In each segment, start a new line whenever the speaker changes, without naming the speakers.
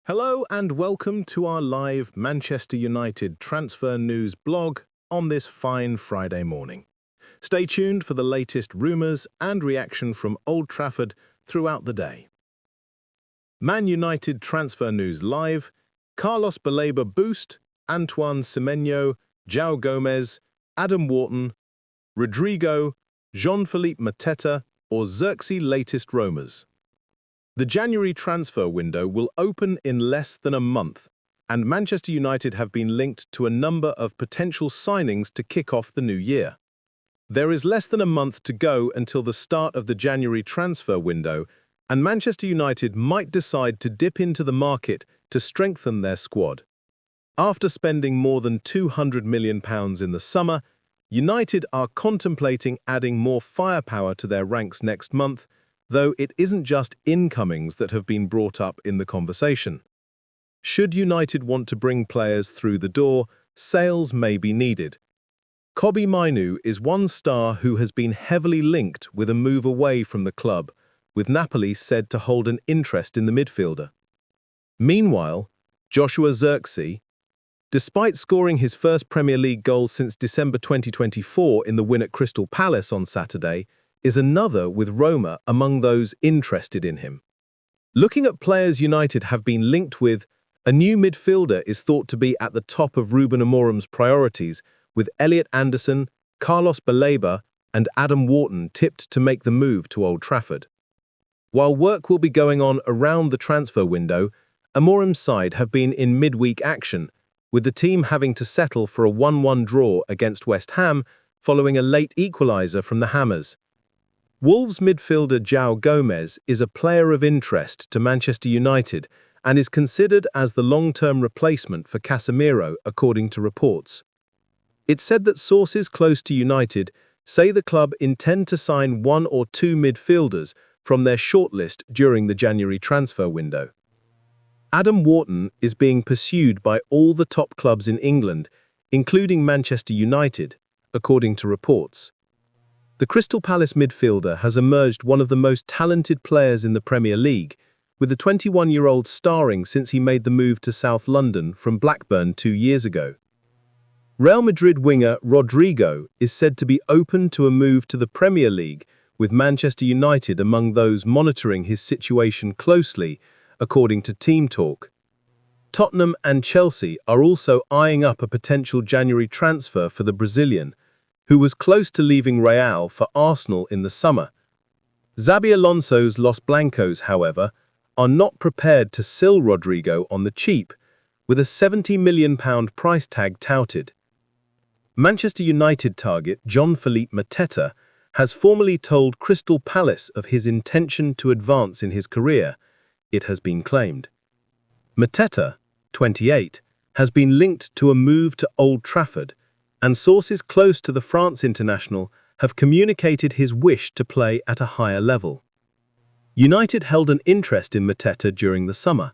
Hello and welcome to our live Manchester United transfer news blog on this fine Friday morning. Stay tuned for the latest rumours and reaction from Old Trafford throughout the day. Man United transfer news live, Carlos Baleba boost, Antoine Semenyo, Joao Gomes, Adam Wharton, Rodrigo, Jean-Philippe Mateta or Zirkzee latest rumours. The January transfer window will open in less than a month, and Manchester United have been linked to a number of potential signings to kick off the new year. There is less than a month to go until the start of the January transfer window, and Manchester United might decide to dip into the market to strengthen their squad. After spending more than £200 million in the summer, United are contemplating adding more firepower to their ranks next month, though it isn't just incomings that have been brought up in the conversation. Should United want to bring players through the door, sales may be needed. Kobbie Mainoo is one star who has been heavily linked with a move away from the club, with Napoli said to hold an interest in the midfielder. Meanwhile, Joshua Zirkzee, despite scoring his first Premier League goal since December 2024 in the win at Crystal Palace on Saturday, is another with Roma among those interested in him. Looking at players United have been linked with, a new midfielder is thought to be at the top of Ruben Amorim's priorities, with Elliot Anderson, Carlos Baleba and Adam Wharton tipped to make the move to Old Trafford. While work will be going on around the transfer window, Amorim's side have been in midweek action, with the team having to settle for a 1-1 draw against West Ham following a late equaliser from the Hammers. Wolves midfielder Joao Gomes is a player of interest to Manchester United and is considered as the long-term replacement for Casemiro, according to reports. It's said that sources close to United say the club intend to sign one or two midfielders from their shortlist during the January transfer window. Adam Wharton is being pursued by all the top clubs in England, including Manchester United, according to reports. The Crystal Palace midfielder has emerged one of the most talented players in the Premier League, with the 21-year-old starring since he made the move to South London from Blackburn 2 years ago. Real Madrid winger Rodrigo is said to be open to a move to the Premier League, with Manchester United among those monitoring his situation closely, according to Team Talk. Tottenham and Chelsea are also eyeing up a potential January transfer for the Brazilian, who was close to leaving Real for Arsenal in the summer. Xabi Alonso's Los Blancos, however, are not prepared to sell Rodrigo on the cheap, with a £70 million price tag touted. Manchester United target Jean-Philippe Mateta has formally told Crystal Palace of his intention to advance in his career, it has been claimed. Mateta, 28, has been linked to a move to Old Trafford, and sources close to the France international have communicated his wish to play at a higher level. United held an interest in Mateta during the summer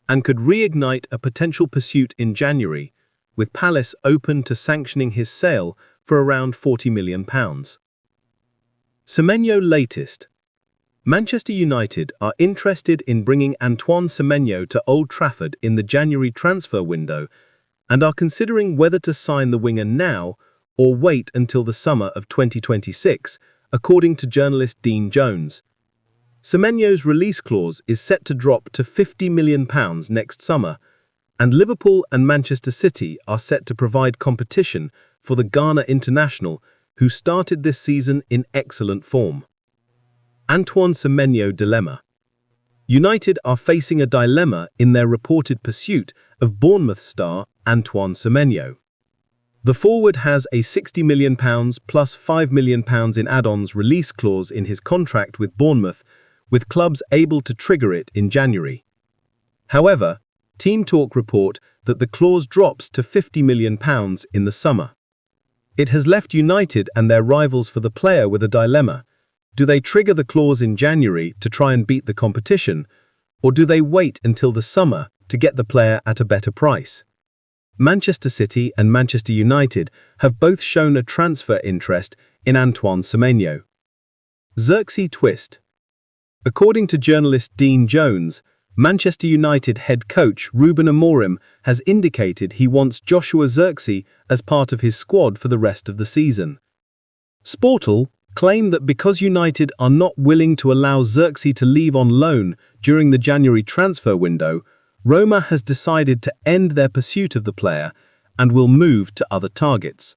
and could reignite a potential pursuit in January, with Palace open to sanctioning his sale for around £40 million. Semenyo latest. Manchester United are interested in bringing Antoine Semenyo to Old Trafford in the January transfer window and are considering whether to sign the winger now or wait until the summer of 2026, according to journalist Dean Jones. Semenyo's release clause is set to drop to £50 million next summer, and Liverpool and Manchester City are set to provide competition for the Ghana international, who started this season in excellent form. Antoine Semenyo dilemma. United are facing a dilemma in their reported pursuit of Bournemouth star Antoine Semenyo. The forward has a £60 million plus £5 million in add-ons release clause in his contract with Bournemouth, with clubs able to trigger it in January. However, Team Talk report that the clause drops to £50 million in the summer. It has left United and their rivals for the player with a dilemma. Do they trigger the clause in January to try and beat the competition, or do they wait until the summer to get the player at a better price? Manchester City and Manchester United have both shown a transfer interest in Antoine Semenyo. Zirkzee twist. According to journalist Dean Jones,
Manchester United head coach Ruben Amorim has indicated he wants Joao Zirkzee as part of his squad for the rest of the season. Sportal claim that because United are not willing to allow Zirkzee to leave on loan during the January transfer window, Roma has decided to end their pursuit of the player and will move to other targets.